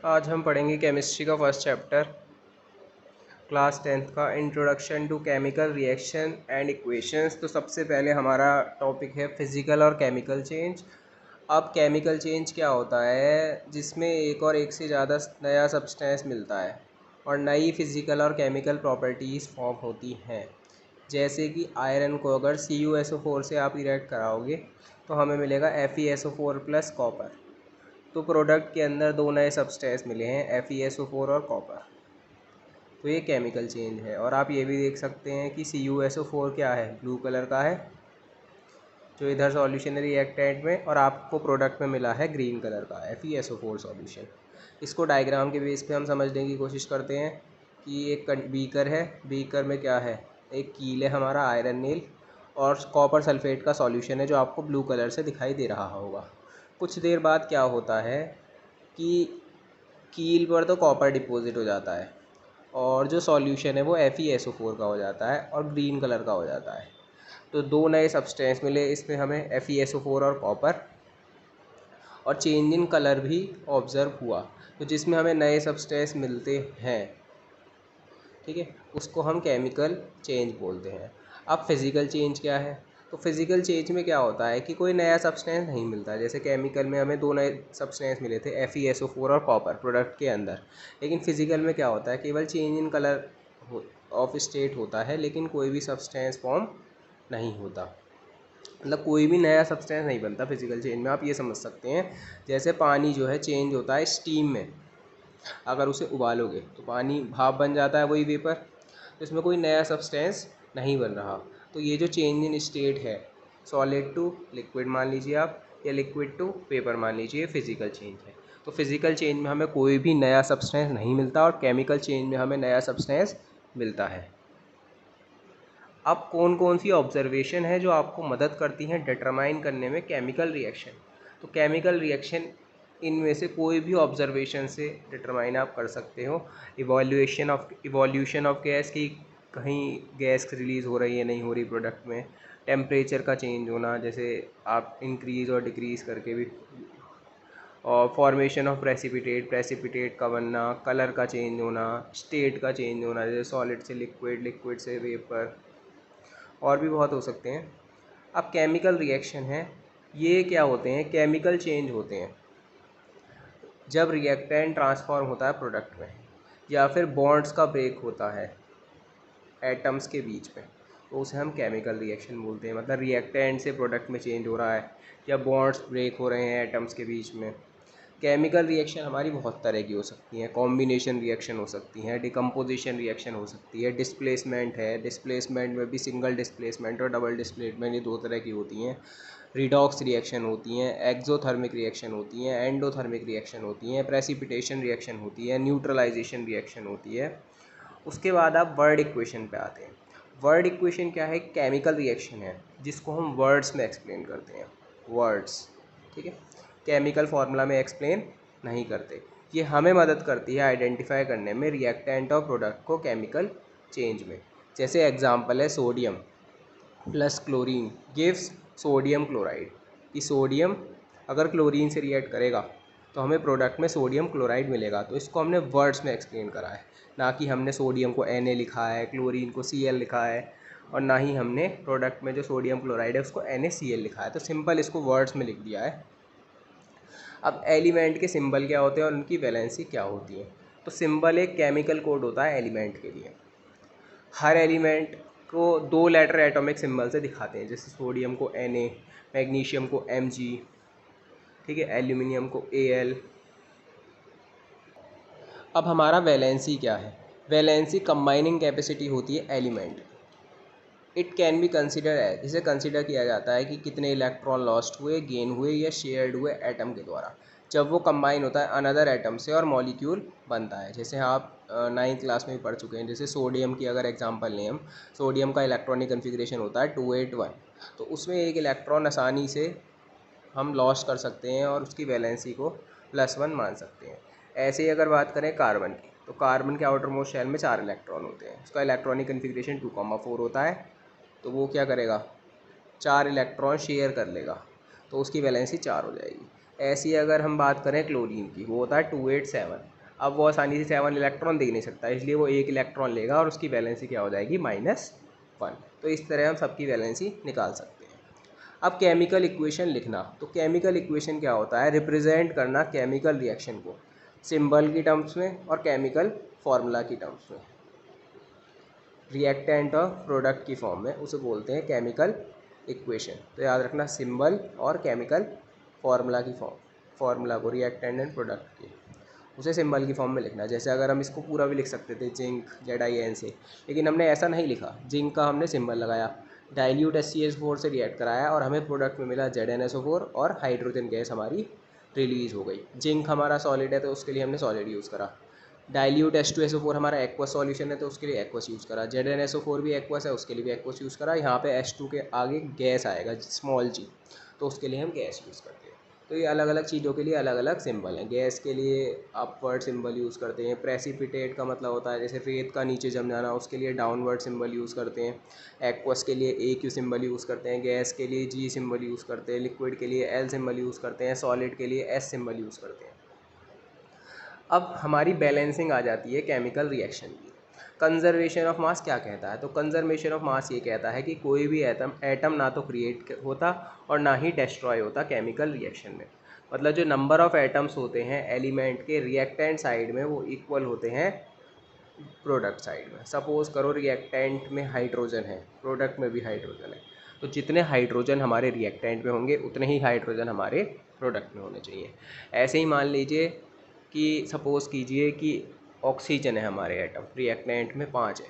आज हम पढ़ेंगे केमिस्ट्री का फर्स्ट चैप्टर क्लास 10th का introduction to chemical reaction and equations. तो सबसे पहले हमारा टॉपिक है फिज़िकल और केमिकल चेंज। अब केमिकल चेंज क्या होता है, जिसमें एक और एक से ज़्यादा नया सब्सटेंस मिलता है और नई फिज़िकल और केमिकल प्रॉपर्टीज़ फॉर्म होती हैं। जैसे कि आयरन को अगर CuSO4 से आप रिएक्ट कराओगे तो हमें मिलेगा FeSO4 प्लस कॉपर। तो प्रोडक्ट के अंदर दो नए सब्सटेंस मिले हैं, FeSO4 और कॉपर। तो ये केमिकल चेंज है। और आप ये भी देख सकते हैं कि CuSO4 क्या है, ब्लू कलर का है जो इधर सॉल्यूशन है रिएक्टेंट में, और आपको प्रोडक्ट में मिला है ग्रीन कलर का FeSO4 सॉल्यूशन। इसको डायग्राम के बेस पे हम समझने की कोशिश करते हैं कि एक बीकर है, बीकर में क्या है, एक कील है हमारा आयरन नील, और कॉपर सल्फेट का सॉल्यूशन है जो आपको ब्लू कलर से दिखाई दे रहा होगा। कुछ देर बाद क्या होता है कि कील पर तो कॉपर डिपॉजिट हो जाता है और जो सॉल्यूशन है वो FeSO4 का हो जाता है और ग्रीन कलर का हो जाता है। तो दो नए सब्सटेंस मिले इसमें हमें, FeSO4 और कॉपर, और चेंज इन कलर भी ऑब्ज़र्व हुआ। तो जिसमें हमें नए सब्सटेंस मिलते हैं, ठीक है, उसको हम केमिकल चेंज बोलते हैं। अब फिज़िकल चेंज क्या है? तो फिज़िकल चेंज में क्या होता है कि कोई नया सब्सटेंस नहीं मिलता। जैसे केमिकल में हमें दो नए सब्सटेंस मिले थे, FeSO4 और कॉपर प्रोडक्ट के अंदर। लेकिन फिज़िकल में क्या होता है, केवल change in colour of state होता है, लेकिन कोई भी सब्सटेंस फॉर्म नहीं होता। मतलब कोई भी नया सब्सटेंस नहीं बनता फिज़िकल चेंज में। आप ये समझ सकते हैं जैसे पानी जो है चेंज होता है स्टीम में, अगर उसे उबालोगे तो पानी भाप बन जाता है, वही वेपर। तो इसमें कोई नया सब्सटेंस नहीं बन रहा। तो ये जो चेंज इन स्टेट है, सॉलिड टू लिक्विड मान लीजिए आप, या लिक्विड टू पेपर मान लीजिए, फिज़िकल चेंज है। तो फिज़िकल चेंज में हमें कोई भी नया सब्सटेंस नहीं मिलता और केमिकल चेंज में हमें नया सब्सटेंस मिलता है। अब कौन कौन सी ऑब्जर्वेशन है जो आपको मदद करती हैं डिटरमाइन करने में केमिकल रिएक्शन? तो केमिकल रिएक्शन, इनमें से कोई भी ऑब्जर्वेशन से डिटरमाइन आप कर सकते हो। इवोल्यूशन ऑफ गैस की, कहीं गैस रिलीज़ हो रही है नहीं हो रही प्रोडक्ट में, टेम्परेचर का चेंज होना, जैसे आप इंक्रीज़ और डिक्रीज़ करके भी, और फॉर्मेशन ऑफ प्रेसिपिटेट का बनना, कलर का चेंज होना, स्टेट का चेंज होना, जैसे सॉलिड से लिक्विड, लिक्विड से वेपर, और भी बहुत हो सकते हैं। अब केमिकल रिएक्शन है, ये क्या होते हैं, केमिकल चेंज होते हैं जब रिएक्टेंट ट्रांसफॉर्म होता है प्रोडक्ट में, या फिर बॉन्ड्स का ब्रेक होता है एटम्स के बीच में, तो उसे हम केमिकल रिएक्शन बोलते हैं। मतलब रिएक्टेंट से प्रोडक्ट में चेंज हो रहा है या बॉन्ड्स ब्रेक हो रहे हैं एटम्स के बीच में। केमिकल रिएक्शन हमारी बहुत तरह की हो सकती हैं। कॉम्बिनेशन रिएक्शन हो सकती हैं, डिकम्पोजिशन रिएक्शन हो सकती है, डिस्प्लेसमेंट है, डिस्प्लेसमेंट में भी सिंगल डिस्प्लेसमेंट और डबल डिस्प्लेसमेंट, ये दो तरह की होती हैं। रिडॉक्स रिएक्शन होती हैं, एक्सोथर्मिक रिएक्शन होती हैं, एंडोथर्मिक रिएक्शन होती हैं, प्रेसिपिटेशन रिएक्शन होती है, न्यूट्रलाइजेशन रिएक्शन होती है। उसके बाद आप वर्ड इक्वेशन पे आते हैं। वर्ड इक्वेशन क्या है? केमिकल रिएक्शन है जिसको हम वर्ड्स में एक्सप्लेन करते हैं, वर्ड्स, ठीक है, केमिकल फार्मूला में एक्सप्लेन नहीं करते। ये हमें मदद करती है आइडेंटिफाई करने में रिएक्टेंट और प्रोडक्ट को केमिकल चेंज में। जैसे एग्जांपल है, sodium plus chlorine gives sodium chloride. कि सोडियम अगर क्लोरीन से रिएक्ट करेगा तो हमें प्रोडक्ट में सोडियम क्लोराइड मिलेगा। तो इसको हमने वर्ड्स में एक्सप्लेन करा है, ना कि हमने सोडियम को Na लिखा है, क्लोरीन को Cl लिखा है, और ना ही हमने प्रोडक्ट में जो सोडियम क्लोराइड है उसको NaCl लिखा है। तो सिंपल इसको वर्ड्स में लिख दिया है। अब एलिमेंट के सिंबल क्या होते हैं और उनकी वैलेंसी क्या होती है? तो सिंबल एक केमिकल कोड होता है एलिमेंट के लिए। हर एलिमेंट को दो लेटर एटॉमिक सिंबल से दिखाते हैं, जैसे सोडियम को Na, मैग्नीशियम को Mg, ठीक है, एल्यूमिनियम को Al। अब हमारा वैलेंसी क्या है? वैलेंसी कंबाइनिंग कैपेसिटी होती है element. It can be consider as, इसे कंसिडर किया जाता है कि कितने इलेक्ट्रॉन लॉस्ट हुए, गेन हुए या शेयर्ड हुए एटम के द्वारा, जब वो कंबाइन होता है अनदर एटम से और मॉलिक्यूल बनता है। जैसे आप 9th क्लास में भी पढ़ चुके हैं। जैसे सोडियम की अगर एग्जांपल लें हम, सोडियम का इलेक्ट्रॉनिक कन्फिग्रेशन होता है 281, तो उसमें एक इलेक्ट्रॉन आसानी से हम लॉस कर सकते हैं और उसकी वैलेंसी को +1 मान सकते हैं। ऐसे ही अगर बात करें कार्बन की, तो कार्बन के आउटर मोस्ट शेल में 4 इलेक्ट्रॉन होते हैं, उसका इलेक्ट्रॉनिक कन्फिग्रेशन 2,4 होता है। तो वो क्या करेगा, 4 इलेक्ट्रॉन शेयर कर लेगा, तो उसकी वैलेंसी 4 हो जाएगी। ऐसी अगर हम बात करें क्लोरीन की, वो होता है 287। अब वो आसानी से 7 इलेक्ट्रॉन दे नहीं सकता, इसलिए वो एक इलेक्ट्रॉन लेगा और उसकी वैलेंसी क्या हो जाएगी, -1। तो इस तरह हम सबकी वैलेंसी निकाल सकते हैं। अब केमिकल इक्वेशन लिखना, तो केमिकल इक्वेशन क्या होता है, रिप्रेजेंट करना केमिकल रिएक्शन को सिंबल की टर्म्स में और केमिकल फार्मूला की टर्म्स में, रिएक्टेंट और प्रोडक्ट की फॉर्म में, उसे बोलते हैं केमिकल इक्वेशन। तो याद रखना सिंबल और केमिकल फार्मूला की फार्मूला को, रिएक्टेंट एंड प्रोडक्ट की, उसे सिंबल की फॉर्म में लिखना। जैसे अगर हम इसको पूरा भी लिख सकते थे जिंक ZIN से, लेकिन हमने ऐसा नहीं लिखा, जिंक का हमने सिंबल लगाया, डाइल्यूट HCl4 से रिएक्ट कराया और हमें प्रोडक्ट में मिला ZnSO4 और हाइड्रोजन गैस हमारी रिलीज़ हो गई। जिंक हमारा सॉलिड है तो उसके लिए हमने सॉलिड यूज़ करा, डाइल्यूट H2SO4 हमारा एक्वस सॉल्यूशन है तो उसके लिए एक्वस यूज़ करा, ZnSO4 भी एक्वस है उसके लिए भी एक्वस यूज़ करा। यहाँ पे H2 के आगे गैस आएगा स्मॉल g, तो उसके लिए हम गैस यूज़ करते हैं। तो ये अलग अलग चीज़ों के लिए अलग अलग सिंबल हैं। गैस के लिए अपवर्ड सिंबल यूज़ करते हैं, प्रेसिपिटेट का मतलब होता है जैसे रेत का नीचे जम जाना, उसके लिए डाउनवर्ड सिंबल यूज़ करते हैं। एक्वस के लिए AQ सिंबल यूज़ करते हैं, गैस के लिए G सिंबल यूज़ करते हैं, लिक्विड के लिए L सिंबल यूज़ करते हैं, सॉलिड के लिए S सिंबल यूज़ करते हैं। अब हमारी बैलेंसिंग आ जाती है केमिकल रिएक्शन की। कंजर्वेशन ऑफ मास क्या कहता है, तो कंजर्वेशन ऑफ मास ये कहता है कि कोई भी एटम ना तो क्रिएट होता और ना ही डिस्ट्रॉय होता केमिकल रिएक्शन में। मतलब जो नंबर ऑफ़ एटम्स होते हैं एलिमेंट के रिएक्टेंट साइड में, वो इक्वल होते हैं प्रोडक्ट साइड में। सपोज़ करो रिएक्टेंट में हाइड्रोजन है, प्रोडक्ट में भी हाइड्रोजन है, तो जितने हाइड्रोजन हमारे रिएक्टेंट में होंगे उतने ही हाइड्रोजन हमारे प्रोडक्ट में होने चाहिए। ऐसे ही मान लीजिए कि सपोज़ कीजिए कि ऑक्सीजन है हमारे एटम, रिएक्टेंट में 5 है,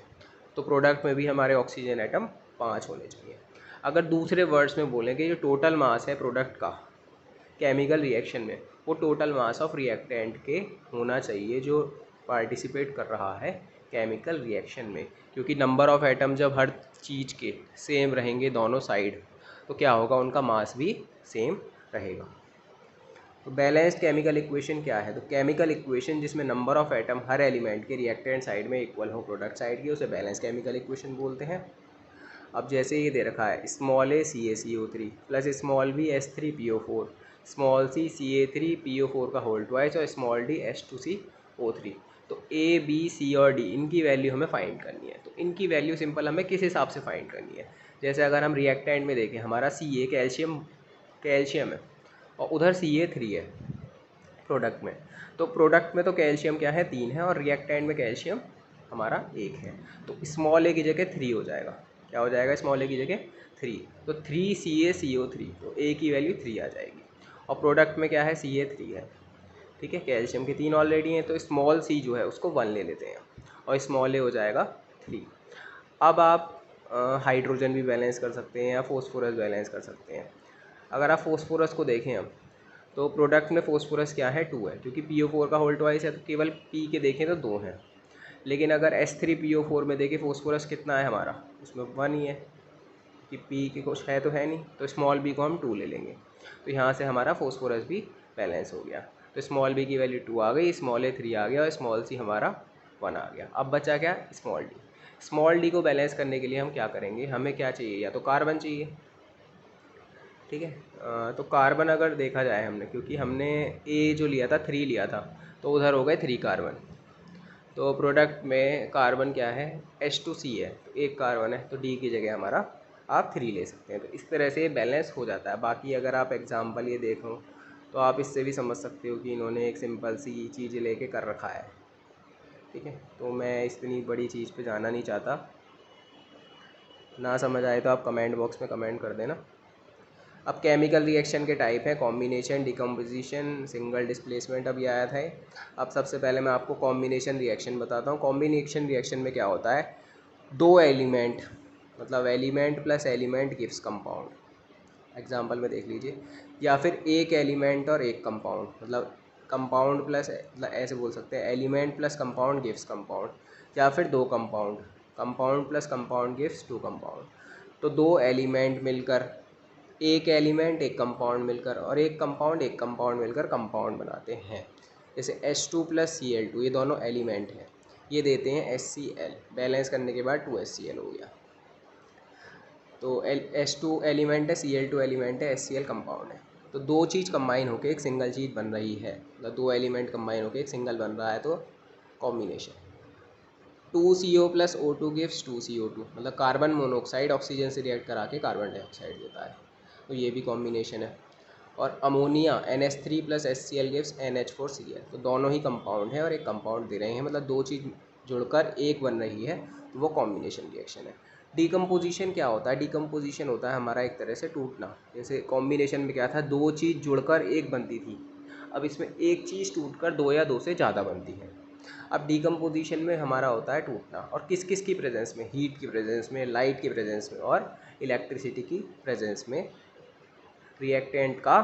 तो प्रोडक्ट में भी हमारे ऑक्सीजन एटम 5 होने चाहिए। अगर दूसरे वर्ड्स में बोलें कि जो टोटल मास है प्रोडक्ट का केमिकल रिएक्शन में, वो टोटल मास ऑफ रिएक्टेंट के होना चाहिए जो पार्टिसिपेट कर रहा है केमिकल रिएक्शन में। क्योंकि नंबर ऑफ़ एटम जब हर चीज़ के सेम रहेंगे दोनों साइड, तो क्या होगा, उनका मास भी सेम रहेगा। तो बैलेंस्ड केमिकल इक्वेशन क्या है, तो केमिकल इक्वेशन जिसमें number of atom her element के रिएक्टेंट साइड में इक्वल हो प्रोडक्ट साइड की, उसे बैलेंस केमिकल इक्वेशन बोलते हैं। अब जैसे ये दे रखा है small a CaCO3 plus small b H3PO4, small c Ca3PO4 का होल ट्वाइस और स्मॉल d H2CO3। तो A B C और D इनकी वैल्यू हमें फाइंड करनी है। तो इनकी वैल्यू सिंपल हमें किस हिसाब से फाइंड करनी है, जैसे अगर हम रिएक्टेंट में देखें, हमारा Ca कैल्शियम है और उधर Ca3 है प्रोडक्ट में, तो प्रोडक्ट में तो कैल्शियम क्या है 3 है और रिएक्टेंट में कैल्शियम हमारा 1 है, तो स्मॉल a की जगह 3 हो जाएगा। क्या हो जाएगा, स्मॉल a की जगह 3, तो 3CaCO3, तो a की वैल्यू 3 आ जाएगी। और प्रोडक्ट में क्या है, Ca3 है, ठीक है, कैल्शियम के 3 ऑलरेडी हैं, तो स्मॉल c जो है उसको 1 ले लेते हैं और स्मॉल a हो जाएगा 3। अब आप हाइड्रोजन भी बैलेंस कर सकते हैं या फोस्फोरस बैलेंस कर सकते हैं। अगर आप फोस्फोरस को देखें हम, तो प्रोडक्ट में फोस्फोरस क्या है 2 है, क्योंकि PO4 का होल ट्वाइस है, तो केवल P के देखें तो 2 हैं। लेकिन अगर H3PO4 में देखें फोस्फोरस कितना है हमारा, उसमें 1 ही है, कि P के कुछ है तो है नहीं, तो स्मॉल b को हम 2 ले लेंगे। तो यहाँ से हमारा फोस्फोरस भी बैलेंस हो गया। तो स्मॉल b की वैल्यू 2 आ गई, स्मॉल a 3 आ गया और स्मॉल c हमारा 1 आ गया। अब बचा क्या, स्मॉल d। स्मॉल d को बैलेंस करने के लिए हम क्या करेंगे, हमें क्या चाहिए, या तो कार्बन चाहिए, ठीक है। तो कार्बन अगर देखा जाए हमने, क्योंकि हमने A जो लिया था 3 लिया था, तो उधर हो गए 3 कार्बन। तो प्रोडक्ट में कार्बन क्या है, H2C है, तो 1 कार्बन है, तो D की जगह हमारा आप 3 ले सकते हैं। तो इस तरह से बैलेंस हो जाता है। बाकी अगर आप एग्जांपल ये देखो तो आप इससे भी समझ सकते हो कि इन्होंने एक सिंपल सी चीज़ लेके कर रखा है, ठीक है। तो मैं इतनी बड़ी चीज़ पे जाना नहीं चाहता, ना समझ आए तो आप कमेंट बॉक्स में कमेंट कर देना। अब केमिकल रिएक्शन के टाइप हैं कॉम्बिनेशन, डिकम्पोजिशन, सिंगल डिस्प्लेसमेंट, अब ये आया था। अब सबसे पहले मैं आपको कॉम्बिनेशन रिएक्शन बताता हूँ। कॉम्बिनेशन रिएक्शन में क्या होता है, 2 एलिमेंट, मतलब element plus element gives compound, example में देख लीजिए, या फिर एक एलिमेंट और एक कंपाउंड, मतलब कंपाउंड प्लस, मतलब ऐसे बोल सकते हैं element plus compound gives compound, या फिर 2 compound, compound plus compound gives 2 compound. तो 2 एलिमेंट मिलकर, एक एलिमेंट एक कंपाउंड मिलकर और एक कंपाउंड मिलकर कंपाउंड बनाते हैं। जैसे H2 प्लस Cl2, ये दोनों एलिमेंट हैं, ये देते हैं HCl, बैलेंस करने के बाद 2HCl हो गया। तो H2 एलिमेंट है, Cl2 एलिमेंट है, HCl कंपाउंड है। तो दो चीज़ कंबाइन होकर एक सिंगल चीज़ बन रही है, मतलब दो एलिमेंट कंबाइन होकर एक सिंगल बन रहा है, तो combination. 2CO plus O2 gives 2CO2, मतलब कार्बन मोनोऑक्साइड ऑक्सीजन से रिएक्ट करा के कार्बन डाइऑक्साइड देता है, तो ये भी कॉम्बिनेशन है। और ammonia NH3 plus HCl gives NH4Cl, तो दोनों ही कंपाउंड है और एक कंपाउंड दे रहे हैं, मतलब दो चीज़ जुड़कर एक बन रही है, तो वो कॉम्बिनेशन रिएक्शन है। डिकम्पोजिशन क्या होता है? डिकम्पोजिशन होता है हमारा एक तरह से टूटना। जैसे कॉम्बिनेशन में क्या था, दो चीज़ जुड़कर एक बनती थी, अब इसमें एक चीज़ टूटकर दो या दो से ज़्यादा बनती है। अब डिकम्पोजिशन में हमारा होता है टूटना, और किस किस की प्रेजेंस में? हीट की प्रेजेंस में, लाइट की प्रेजेंस में और इलेक्ट्रिसिटी की प्रेजेंस में रिएक्टेंट का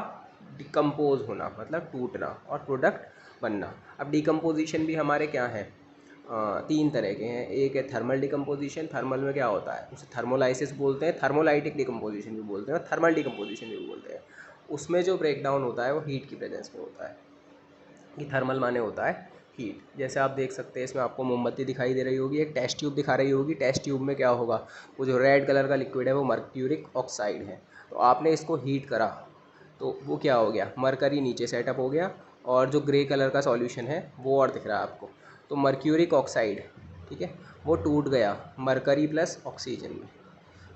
डिकम्पोज होना, मतलब टूटना और प्रोडक्ट बनना। अब डिकम्पोजिशन भी हमारे क्या हैं, तीन तरह के हैं। एक है थर्मल डिकम्पोजिशन, थर्मल में क्या होता है, उसे थर्मोलाइसिस बोलते हैं, थर्मोलाइटिक डिकम्पोजिशन भी बोलते हैं और थर्मल डिकम्पोजिशन भी बोलते हैं। उसमें जो ब्रेकडाउन होता है वो हीट की प्रेजेंस में होता है। कि थर्मल माने होता है हीट। जैसे आप देख सकते हैं इसमें आपको मोमबत्ती दिखाई दे रही होगी, एक टेस्ट ट्यूब दिखा रही होगी। टेस्ट ट्यूब में क्या होगा, वो जो रेड कलर का लिक्विड है वो मर्क्यूरिक ऑक्साइड है। तो आपने इसको हीट करा तो वो क्या हो गया, मरकरी नीचे सेटअप हो गया, और जो ग्रे कलर का सॉल्यूशन है वो और दिख रहा है आपको, तो मर्क्यूरिक ऑक्साइड, ठीक है, वो टूट गया मरकरी प्लस ऑक्सीजन में।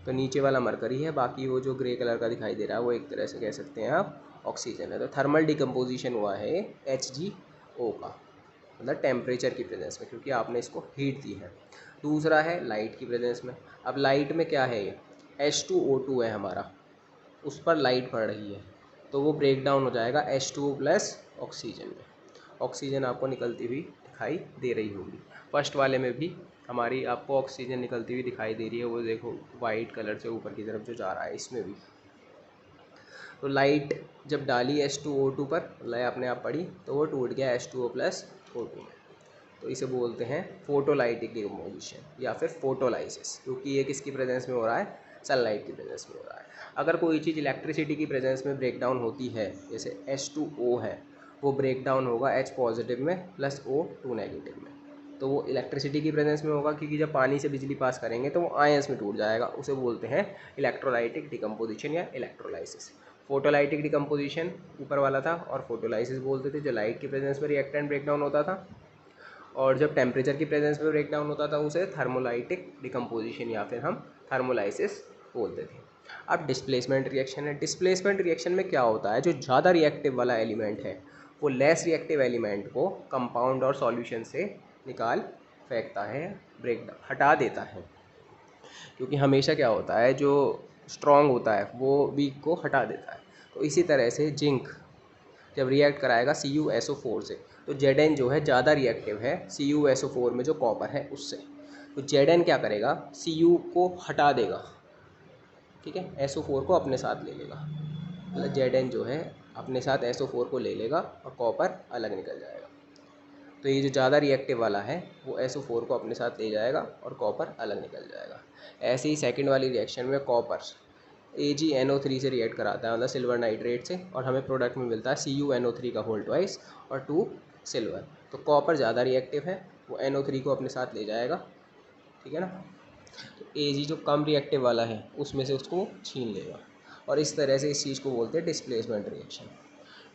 तो नीचे वाला मरकरी है, बाकी वो जो ग्रे कलर का दिखाई दे रहा है वो एक तरह से कह सकते हैं आप ऑक्सीजन है। तो थर्मल डिकम्पोजिशन हुआ है HgO का, मतलब टेम्परेचर की प्रेजेंस में, क्योंकि आपने इसको हीट दी है। दूसरा है लाइट की प्रेजेंस में। अब लाइट में क्या है, ये H2O2 है हमारा, उस पर लाइट पड़ रही है, तो वो ब्रेक डाउन हो जाएगा H2O प्लस ऑक्सीजन में। ऑक्सीजन आपको निकलती हुई दिखाई दे रही होगी। फर्स्ट वाले में भी हमारी आपको ऑक्सीजन निकलती हुई दिखाई दे रही है, वो देखो वाइट कलर से ऊपर की तरफ जो जा रहा है, इसमें भी। तो लाइट जब डाली H2O2 पर, लाइट अपने आप पड़ी तो वो टूट गया H2O प्लस O2 में। तो इसे बोलते हैं फोटोलाइटिक डिकम्पोजिशन या फिर फोटोलाइसिस, क्योंकि ये किसकी प्रेजेंस में हो रहा है, सनलाइट की प्रेजेंस में हो रहा है। अगर कोई चीज़ इलेक्ट्रिसिटी की प्रेजेंस में ब्रेक डाउन होती है, जैसे H2O है, वो ब्रेक डाउन होगा H पॉजिटिव में प्लस O2 नेगेटिव में, तो वो इलेक्ट्रिसिटी की प्रेजेंस में होगा, क्योंकि जब पानी से बिजली पास करेंगे तो वो आयंस में टूट जाएगा, उसे बोलते हैं इलेक्ट्रोलाइटिक डिकम्पोजिशन या इलेक्ट्रोलाइसिस। फोटोलाइटिक डिकम्पोजिशन ऊपर वाला था, और फोटोलाइसिस बोलते थे जो लाइट की प्रेजेंस में रिएक्टेंट ब्रेक डाउन होता था, और जब टेम्परेचर की प्रेजेंस में ब्रेक डाउन होता था उसे थर्मोलाइटिक डिकम्पोजिशन या फिर हम थर्मोलाइसिस बोलते थे। अब डिस्प्लेसमेंट रिएक्शन है। डिस्प्लेसमेंट रिएक्शन में क्या होता है, जो ज़्यादा रिएक्टिव वाला एलिमेंट है वो लेस रिएक्टिव एलिमेंट को कंपाउंड और सॉल्यूशन से निकाल फेंकता है, ब्रेक हटा देता है। क्योंकि हमेशा क्या होता है, जो स्ट्रॉन्ग होता है वो वीक को हटा देता है। तो इसी तरह से जिंक जब रिएक्ट कराएगा CuSO4 से, तो Zn जो है ज़्यादा रिएक्टिव है CuSO4 में जो कॉपर है उससे। तो Zn क्या करेगा, Cu को हटा देगा, ठीक है, SO4 को अपने साथ ले लेगा, मतलब Zn जो है अपने साथ SO4 को ले लेगा और कॉपर अलग निकल जाएगा। तो ये जो ज़्यादा रिएक्टिव वाला है वो SO4 को अपने साथ ले जाएगा और कॉपर अलग निकल जाएगा। ऐसे ही सेकंड वाली रिएक्शन में कॉपर AgNO3 से रिएक्ट कराता है, मतलब सिल्वर नाइट्रेट से, और हमें प्रोडक्ट में मिलता है CuNO3 का होल ट्वाइस और 2 सिल्वर। तो कॉपर ज़्यादा रिएक्टिव है, वो NO3 को अपने साथ ले जाएगा, ठीक है ना। तो Ag जो कम रिएक्टिव वाला है उसमें से उसको छीन लेगा, और इस तरह से इस चीज़ को बोलते हैं displacement reaction.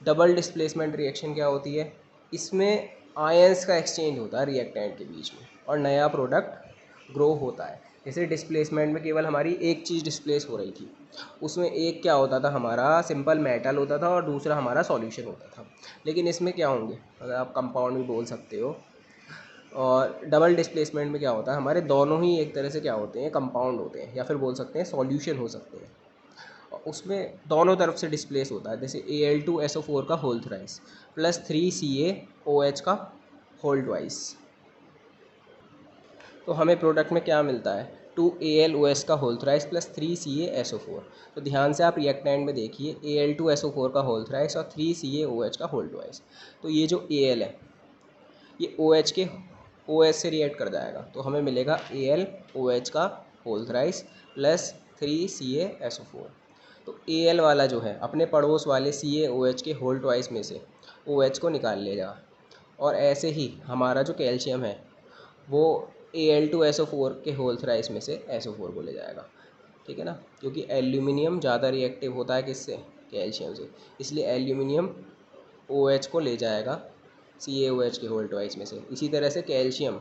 Double displacement reaction क्या होती है, इसमें आयंस का एक्सचेंज होता है रिएक्टेंट के बीच में और नया प्रोडक्ट ग्रो होता है। जैसे डिस्प्लेसमेंट में केवल हमारी एक चीज़ डिस्प्लेस हो रही थी, उसमें एक क्या होता था, हमारा सिंपल मेटल होता था और दूसरा हमारा सॉल्यूशन होता था। लेकिन इसमें क्या होंगे, अगर आप कंपाउंड भी बोल सकते हो। और डबल डिस्प्लेसमेंट में क्या होता है, हमारे दोनों ही एक तरह से क्या होते हैं, कंपाउंड होते हैं, या फिर बोल सकते हैं सॉल्यूशन हो सकते हैं। उसमें दोनों तरफ से डिस्प्लेस होता है, जैसे Al2SO4 का होल थ्राइस प्लस 3CaOH का होल ट्वाइस। तो हमें प्रोडक्ट में क्या मिलता है, 2AlOS का होल थ्राइस प्लस 3CaSO4। तो ध्यान से आप रिएक्टेंट में देखिए, Al2SO4 का होल थ्राइस और 3CaOH का होल ट्वाइस। तो ये जो Al है ये OH के OH से रिएक्ट कर जाएगा, तो हमें मिलेगा AlOH का होल थ्राइस प्लस 3CaSO4। तो Al वाला जो है अपने पड़ोस वाले CaOH के होल ट्वाइस में से OH को निकाल लेगा, और ऐसे ही हमारा जो कैल्शियम है वो Al2SO4 के होल थ्राइस में से SO4 को ले जाएगा, ठीक है ना। क्योंकि एल्यूमिनियम ज़्यादा रिएक्टिव होता है किससे, कैल्शियम से, इसलिए एल्यूमिनियम OH को ले जाएगा CaOH के होल ट्वाइस में से। इसी तरह से कैल्शियम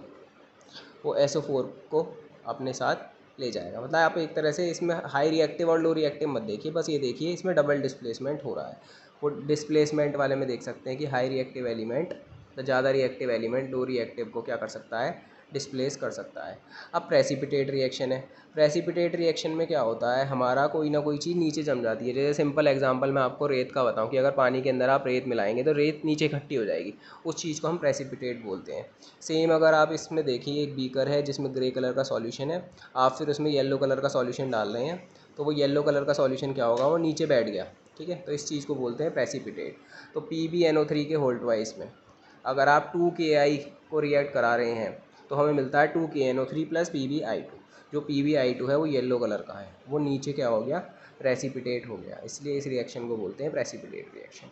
वो SO4 को अपने साथ ले जाएगा। मतलब आप एक तरह से इसमें हाई रिएक्टिव और लो रिएक्टिव मत देखिए, बस ये देखिए इसमें डबल डिस्प्लेसमेंट हो रहा है। वो डिस्प्लेसमेंट वाले में देख सकते हैं कि हाई रिएक्टिव एलिमेंट तो ज़्यादा रिएक्टिव एलिमेंट लो रिएक्टिव को क्या कर सकता है, डिस्प्लेस कर सकता है। अब प्रेसिपिटेट रिएक्शन है। प्रेसिपिटेट रिएक्शन में क्या होता है, हमारा कोई ना कोई चीज़ नीचे जम जाती है। जैसे सिंपल एग्जांपल मैं आपको रेत का बताऊं कि अगर पानी के अंदर आप रेत मिलाएंगे तो रेत नीचे इकट्ठी हो जाएगी, उस चीज़ को हम प्रेसिपिटेट बोलते हैं। सेम अगर आप इसमें देखिए, एक बीकर है जिसमें ग्रे कलर का सॉल्यूशन है, आप फिर उसमें येलो कलर का सॉल्यूशन डाल रहे हैं, तो वो येलो कलर का सॉल्यूशन क्या होगा, वो नीचे बैठ गया। ठीक है, तो इस चीज़ को बोलते हैं प्रेसिपिटेट। तो PbNO3 के होल ट्वाइस में अगर आप 2Ki को रिएक्ट करा रहे हैं तो हमें मिलता है 2KNO3 प्लस PbI2। जो PbI2 है वो येलो कलर का है, वो नीचे क्या हो गया, प्रेसिपिटेट हो गया, इसलिए इस रिएक्शन को बोलते हैं प्रेसिपिटेट रिएक्शन।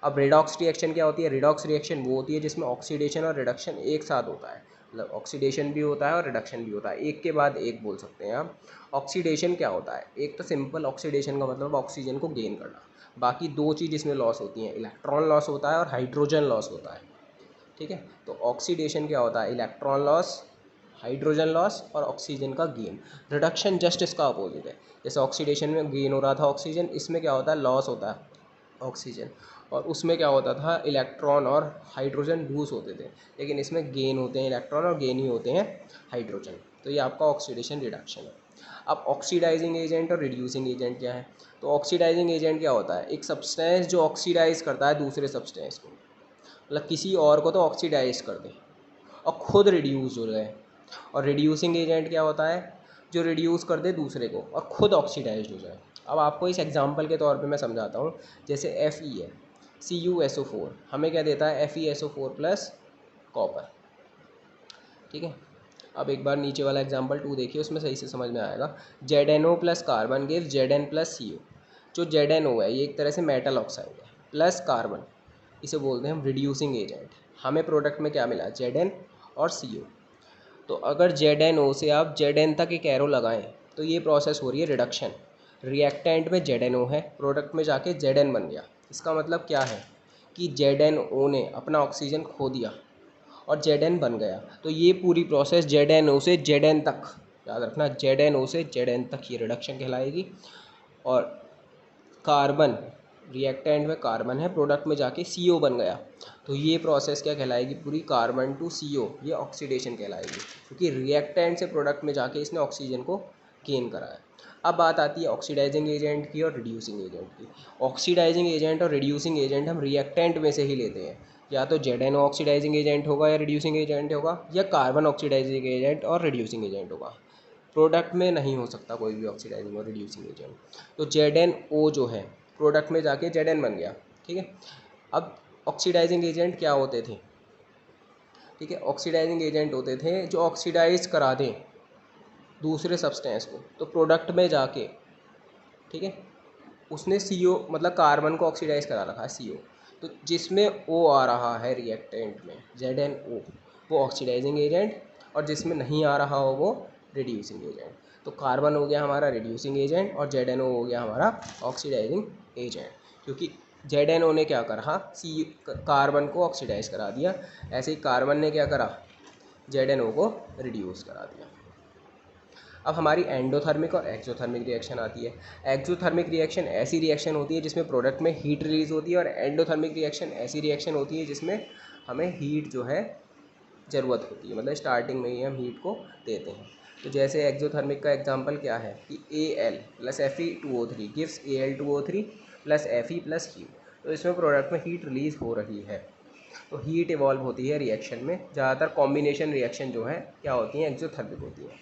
अब रिडॉक्स रिएक्शन क्या होती है, रिडॉक्स रिएक्शन वो होती है जिसमें ऑक्सीडेशन और रिडक्शन एक साथ होता है। मतलब ऑक्सीडेशन भी होता है और रिडक्शन भी होता है, एक के बाद एक बोल सकते हैं आप। ऑक्सीडेशन क्या होता है, एक तो सिंपल ऑक्सीडेशन का मतलब ऑक्सीजन को गेन करना, बाकी दो चीज़ इसमें लॉस होती हैं, इलेक्ट्रॉन लॉस होता है और हाइड्रोजन लॉस होता है। ठीक है, तो ऑक्सीडेशन क्या होता है, इलेक्ट्रॉन लॉस, हाइड्रोजन लॉस और ऑक्सीजन का गेन। रिडक्शन जस्ट इसका अपोजिट है। जैसे ऑक्सीडेशन में गेन हो रहा था ऑक्सीजन, इसमें क्या होता है, लॉस होता है ऑक्सीजन, और उसमें क्या होता था, इलेक्ट्रॉन और हाइड्रोजन लूज होते थे, लेकिन इसमें गेन होते हैं इलेक्ट्रॉन और गेन ही होते हैं हाइड्रोजन। तो ये आपका ऑक्सीडेशन रिडक्शन है। अब ऑक्सीडाइजिंग एजेंट और रिड्यूसिंग एजेंट क्या है, तो ऑक्सीडाइजिंग एजेंट क्या होता है, एक सब्सटेंस जो ऑक्सीडाइज करता है दूसरे सब्सटेंस को, मतलब किसी और को तो ऑक्सीडाइज कर दे और खुद रिड्यूस हो जाए। और रिड्यूसिंग एजेंट क्या होता है, जो रिड्यूस कर दे दूसरे को और खुद ऑक्सीडाइज हो जाए। अब आपको इस एग्जांपल के तौर पे मैं समझाता हूँ। जैसे Fe है, CuSO4 हमें क्या देता है, FeSO4 प्लस कॉपर। ठीक है, अब एक बार नीचे वाला एग्जांपल 2 देखिए, उसमें सही से समझ में आएगा। ZnO plus carbon give Zn plus CO। जो ZnO है ये एक तरह से मेटल ऑक्साइड है, प्लस कार्बन, इसे बोलते हैं हम रिड्यूसिंग एजेंट। हमें प्रोडक्ट में क्या मिला, Zn और CO। तो अगर ZnO से आप Zn तक एक एरो लगाएं तो ये प्रोसेस हो रही है रिडक्शन। रिएक्टेंट में ZnO है, प्रोडक्ट में जाके Zn बन गया। इसका मतलब क्या है कि ZnO ने अपना ऑक्सीजन खो दिया और Zn बन गया। तो ये पूरी प्रोसेस ZnO से Zn तक, याद रखना ZnO से Zn तक ये रिडक्शन कहलाएगी। और कार्बन, रिएक्टेंट में कार्बन है, प्रोडक्ट में जाके CO बन गया, तो ये प्रोसेस क्या कहलाएगी, पूरी कार्बन टू CO, ये ऑक्सीडेशन कहलाएगी, क्योंकि रिएक्टेंट से प्रोडक्ट में जाके इसने ऑक्सीजन को गेन करा है। अब बात आती है ऑक्सीडाइजिंग एजेंट की और रिड्यूसिंग एजेंट की। ऑक्सीडाइजिंग एजेंट और रिड्यूसिंग एजेंट हम रिएक्टेंट में से ही लेते हैं, या तो ZnO ऑक्सीडाइजिंग एजेंट होगा या रिड्यूसिंग एजेंट होगा, या कार्बन ऑक्सीडाइजिंग एजेंट और रिड्यूसिंग एजेंट होगा। प्रोडक्ट में नहीं हो सकता कोई भी ऑक्सीडाइजिंग और रिड्यूसिंग एजेंट। तो ZnO जो है प्रोडक्ट में जाके Zn बन गया। ठीक है, अब ऑक्सीडाइजिंग एजेंट क्या होते थे, ठीक है, ऑक्सीडाइजिंग एजेंट होते थे जो ऑक्सीडाइज करा दें दूसरे सब्सटेंस को, तो प्रोडक्ट में जाके, ठीक है, उसने CO मतलब कार्बन को ऑक्सीडाइज करा रखा है CO, तो जिसमें O आ रहा है रिएक्टेंट में ZnO, वो ऑक्सीडाइजिंग एजेंट, और जिसमें नहीं आ रहा हो वो रिड्यूसिंग एजेंट। तो कार्बन हो गया हमारा रिड्यूसिंग एजेंट और ZnO हो गया हमारा ऑक्सीडाइजिंग एजेंट, क्योंकि ZnO ने क्या करा, कार्बन को ऑक्सीडाइज करा दिया, ऐसे ही कार्बन ने क्या करा, ZnO को रिड्यूस करा दिया। अब हमारी एंडोथर्मिक और एक्सोथर्मिक रिएक्शन आती है। एक्सोथर्मिक रिएक्शन ऐसी रिएक्शन होती है जिसमें प्रोडक्ट में हीट रिलीज होती है, और एंडोथर्मिक रिएक्शन ऐसी रिएक्शन होती है जिसमें हमें हीट जो है ज़रूरत होती है, मतलब स्टार्टिंग में ही हम हीट को देते हैं। तो जैसे एक्सोथर्मिक का एग्जांपल क्या है कि Al plus Fe2O3 gives Al2O3 plus Fe plus Q। तो इसमें प्रोडक्ट में हीट रिलीज़ हो रही है, तो हीट इवॉल्व होती है रिएक्शन में। ज़्यादातर कॉम्बिनेशन रिएक्शन जो है क्या होती हैं, एक्सोथर्मिक होती है।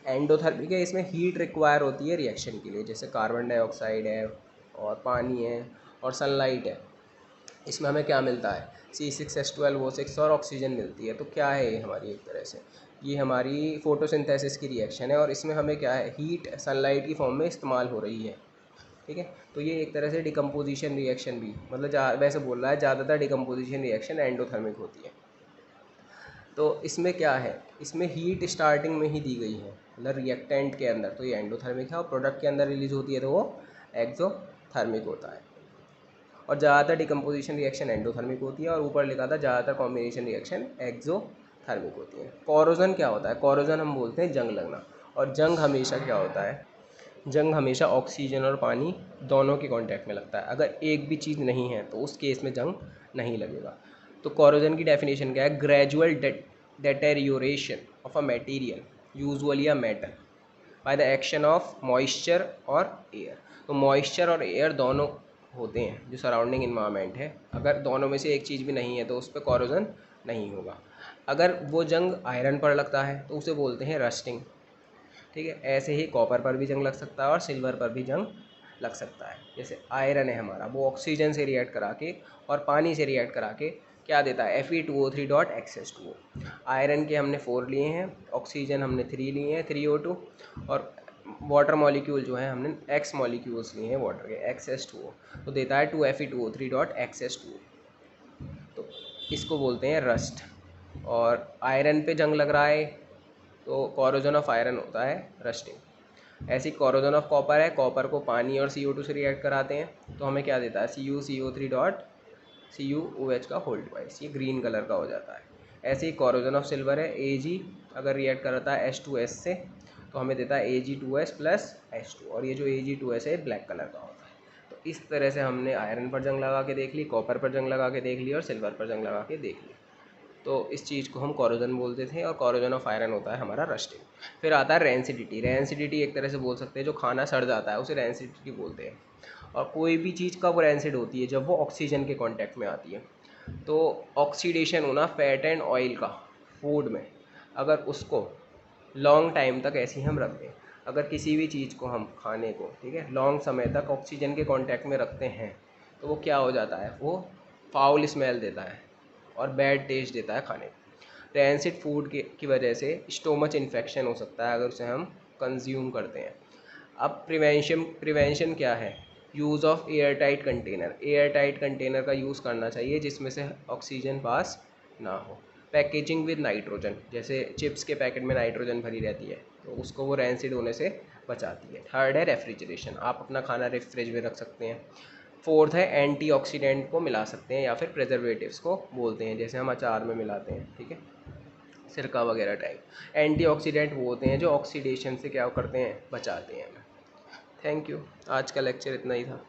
एंडोथर्मिक है, इसमें हीट रिक्वायर होती है रिएक्शन के लिए, जैसे कार्बन डाइऑक्साइड है और पानी है और सनलाइट है। इसमें हमें क्या मिलता है, C6H12O6 और ऑक्सीजन मिलती है। तो क्या है ये हमारी, एक तरह से ये हमारी फोटोसिंथेसिस की रिएक्शन है, और इसमें हमें क्या है, हीट सनलाइट की फॉर्म में इस्तेमाल हो रही है। ठीक है, तो ये एक तरह से डिकम्पोजिशन रिएक्शन भी, मतलब वैसे बोल रहा है ज़्यादातर डिकम्पोजिशन रिएक्शन एंडोथर्मिक होती है। तो इसमें क्या है, इसमें हीट स्टार्टिंग में ही दी गई है, मतलब रिएक्टेंट के अंदर, तो ये एंडोथर्मिक है, और प्रोडक्ट के अंदर रिलीज होती है तो वो एक्सोथर्मिक होता है। और ज़्यादातर डिकम्पोजिशन रिएक्शन एंडोथर्मिक होती है, और ऊपर लिखा था ज़्यादातर कॉम्बिनेशन रिएक्शन एक्सोथर्मिक होती है। कोरोजन क्या होता है? कोरोजन हम बोलते हैं जंग लगना, और जंग हमेशा क्या होता है? जंग हमेशा ऑक्सीजन और पानी दोनों के कांटेक्ट में लगता है। अगर एक भी चीज़ नहीं है तो उस केस में जंग नहीं लगेगा। तो कोरोजन की डेफिनेशन क्या है? Gradual deterioration of a material, usually a metal, by the action of moisture और air। तो मॉइस्चर और एयर दोनों होते हैं जो सराउंडिंग इन्वायरमेंट है, अगर दोनों में से एक चीज़ भी नहीं है तो उस पर कोरोजन नहीं होगा। अगर वो जंग आयरन पर लगता है तो उसे बोलते हैं रस्टिंग, ठीक है। ऐसे ही कॉपर पर भी जंग लग सकता है और सिल्वर पर भी जंग लग सकता है। जैसे आयरन है हमारा, वो ऑक्सीजन से रिएक्ट करा के और पानी से रिएक्ट करा के क्या देता है? Fe2O3 dot XH2O। आयरन के हमने 4 लिए हैं, ऑक्सीजन हमने 3 लिए हैं 3O2, और वाटर मॉलिक्यूल जो है हमने X मॉलिक्यूल्स लिए हैं वाटर के XH2O, तो देता है 2Fe2O3 डॉट XH2O। तो इसको बोलते हैं रस्ट। और आयरन पे जंग लग रहा है तो कोरोजन ऑफ आयरन होता है रस्टिंग। ऐसी कोरोजन ऑफ कॉपर है, कॉपर को पानी और CO2 से रिएक्ट कराते हैं तो हमें क्या देता है? CuCO3 डॉट CuOH का होल ट्वाइस, ये ग्रीन कलर का हो जाता है। ऐसे ही कोरोजन ऑफ सिल्वर है, Ag अगर रिएक्ट करता है H2S से तो हमें देता है Ag2S प्लस H2, और ये जो Ag2S है ब्लैक कलर का होता है। तो इस तरह से हमने आयरन पर जंग लगा के देख ली, कॉपर पर जंग लगा के देख ली, और सिल्वर पर जंग लगा के देख ली। तो इस चीज़ को हम कोरोजन बोलते थे, और कोरोजन ऑफ आयरन होता है हमारा रस्टिंग। फिर आता है रेंसिडिटी। रेंसिडिटी एक तरह से बोल सकते हैं जो खाना सड़ जाता है उसे रेंसिडिटी बोलते हैं। और कोई भी चीज़ कब रेंसिड होती है? जब वो ऑक्सीजन के कांटेक्ट में आती है। तो ऑक्सीडेशन होना फैट एंड ऑयल का फूड में, अगर उसको लॉन्ग टाइम तक ऐसे ही हम रख दें, अगर किसी भी चीज़ को हम खाने को, ठीक है, लॉन्ग समय तक ऑक्सीजन के कांटेक्ट में रखते हैं तो वो क्या हो जाता है? वो फाउल स्मेल देता है और बैड टेस्ट देता है खाने को। रेंसिड फूड की वजह से स्टोमच इन्फेक्शन हो सकता है अगर उसे हम कंज्यूम करते हैं। अब प्रिवेंशन क्या है? Use of air tight container. Air tight container का यूज़ करना चाहिए जिसमें से ऑक्सीजन पास ना हो। पैकेजिंग विद नाइट्रोजन, जैसे चिप्स के पैकेट में नाइट्रोजन भरी रहती है तो उसको वो रेंसिड होने से बचाती है। थर्ड है रेफ्रिजरेशन, आप अपना खाना रेफ्रिज में रख सकते हैं। फोर्थ है एंटीऑक्सीडेंट को मिला सकते हैं या फिर प्रिजर्वेटिव्स को बोलते हैं, जैसे हम अचार में मिलाते हैं, ठीक है, सिरका वगैरह टाइप। एंटीऑक्सीडेंट वो होते हैं जो ऑक्सीडेशन से क्या करते हैं? बचाते हैं हमें। थैंक यू, आज का लेक्चर इतना ही था।